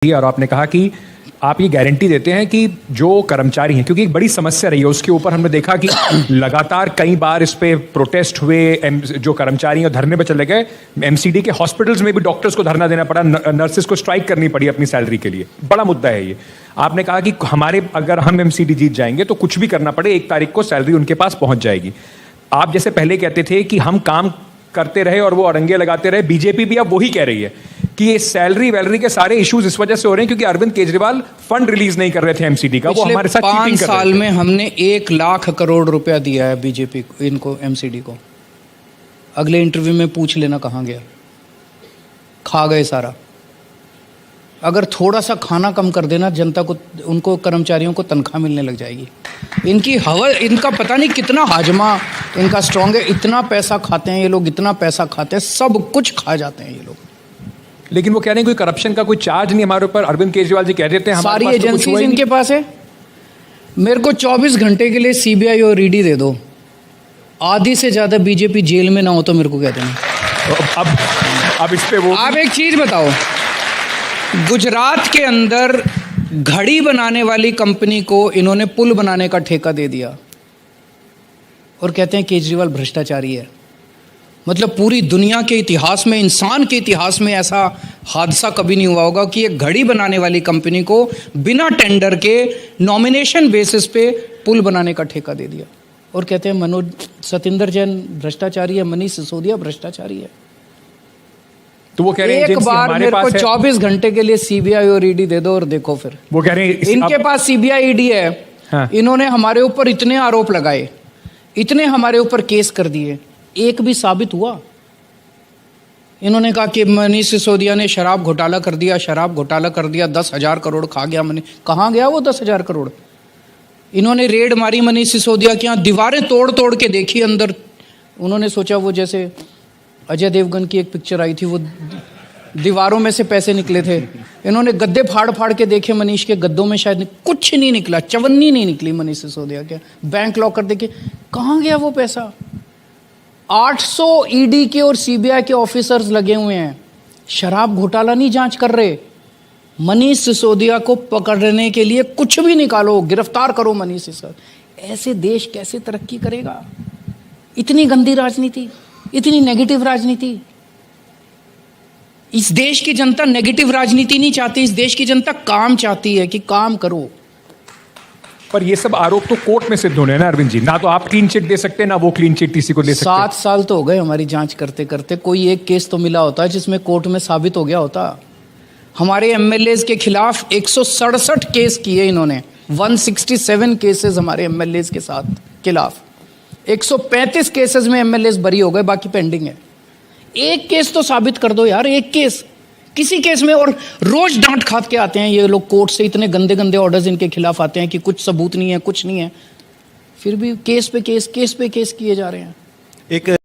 और आपने कहा कि आप ये गारंटी देते हैं कि जो कर्मचारी हैं, क्योंकि एक बड़ी समस्या रही है उसके ऊपर हमने देखा कि लगातार कई बार इस पे प्रोटेस्ट हुए, जो कर्मचारी हैं धरने पे चले गए। एमसीडी के हॉस्पिटल्स में भी डॉक्टर्स को धरना देना पड़ा, नर्सेस को स्ट्राइक करनी पड़ी अपनी सैलरी के लिए। बड़ा मुद्दा है ये। आपने कहा कि अगर हम एमसीडी जीत जाएंगे तो कुछ भी करना पड़े, 1 तारीख को सैलरी उनके पास पहुंच जाएगी। आप जैसे पहले कहते थे कि हम काम करते रहे और वो अड़ंगे लगाते रहे, बीजेपी भी अब वही कह रही है कि ये सैलरी वैलरी के सारे इश्यूज इस वजह से हो रहे हैं क्योंकि अरविंद केजरीवाल फंड रिलीज नहीं कर रहे थे एमसीडी का। वो हमारे साथ चीटिंग कर रहे थे। 5 साल में हमने 1 लाख करोड़ रुपया दिया है बीजेपी को, इनको, एमसीडी को। अगले इंटरव्यू में पूछ लेना कहां गया, खा गए सारा। अगर थोड़ा सा खाना कम कर देना जनता को, उनको कर्मचारियों को तनख्वाह मिलने लग जाएगी। इनकी हवा, इनका पता नहीं कितना हाजमा इनका स्ट्रांग है। इतना पैसा खाते हैं ये लोग, इतना पैसा खाते हैं, सब कुछ खा जाते हैं ये लोग। लेकिन वो कह रहे हैं कोई करप्शन का कोई चार्ज नहीं हमारे ऊपर। अरविंद केजरीवाल जी कह देते हैं सारी एजेंसी इनके पास है। मेरे को 24 घंटे के लिए सीबीआई और ईडी दे दो, आधी से ज्यादा बीजेपी जेल में ना हो तो मेरे को कह देना। अब इस पे वो, आप एक चीज बताओ, गुजरात के अंदर घड़ी बनाने वाली कंपनी को इन्होंने पुल बनाने का ठेका दे दिया और कहते हैं केजरीवाल भ्रष्टाचारी है। मतलब पूरी दुनिया के इतिहास में, इंसान के इतिहास में ऐसा हादसा कभी नहीं हुआ होगा कि एक घड़ी बनाने वाली कंपनी को बिना टेंडर के नॉमिनेशन बेसिस पे पुल बनाने का ठेका दे दिया और कहते हैं सतिंदर जैन भ्रष्टाचारी है, मनीष सिसोदिया भ्रष्टाचारी है। तो वो कह रहे हैं एक बार मेरे को 24 घंटे के लिए सीबीआई और ईडी दे दो और देखो फिर। वो कह रहे हैं इनके पास सीबीआई ईडी है। हाँ। इन्होंने हमारे ऊपर इतने आरोप लगाए, इतने हमारे ऊपर केस कर दिए, एक भी साबित हुआ? इन्होंने कहा कि मनीष सिसोदिया ने शराब घोटाला कर दिया, शराब घोटाला कर दिया, 10,000 करोड़ खा गया मनीष। कहाँ गया वो 10,000 करोड़? इन्होंने रेड मारी मनीष सिसोदिया के यहाँ, दीवारें तोड़ तोड़ के देखी अंदर। उन्होंने सोचा वो जैसे अजय देवगन की एक पिक्चर आई थी, वो दीवारों में से पैसे निकले थे। इन्होंने गद्दे फाड़ फाड़ के देखे मनीष के गद्दों में, शायद कुछ नहीं निकला, चवन्नी नहीं निकली मनीष सिसोदिया के। बैंक लॉकर देखे, कहाँ गया वो पैसा? 800 ईडी के और सीबीआई के ऑफिसर्स लगे हुए हैं, शराब घोटाला नहीं जांच कर रहे। मनीष सिसोदिया को पकड़ने के लिए कुछ भी निकालो, गिरफ्तार करो मनीष सिसोदिया। ऐसे देश कैसे तरक्की करेगा? इतनी गंदी राजनीति, इतनी नेगेटिव राजनीति। इस देश की जनता नेगेटिव राजनीति नहीं चाहती, इस देश की जनता काम चाहती है कि काम करो। पर ये सब आरोप तो कोर्ट में सिद्ध होने हैं ना अरविंद जी। ना तो आप क्लीन चिट दे सकते, ना वो क्लीन चिट किसी को दे सकते। 7 साल तो हो गए हमारी जांच करते करते, कोई एक केस तो मिला होता है जिसमें कोर्ट में साबित हो गया होता। हमारे एमएलएज के खिलाफ 167 केस किए इन्होंने, 167 केसेस हमारे एमएलएज के साथ खिलाफ। 135 केसेस में एमएलएज बरी हो गए, बाकी पेंडिंग है। एक केस तो साबित कर दो यार, एक केस, किसी केस में। और रोज डांट खात के आते हैं ये लोग कोर्ट से, इतने गंदे गंदे ऑर्डर्स इनके खिलाफ आते हैं कि कुछ सबूत नहीं है, कुछ नहीं है, फिर भी केस पे केस, केस पे केस किए जा रहे हैं। एक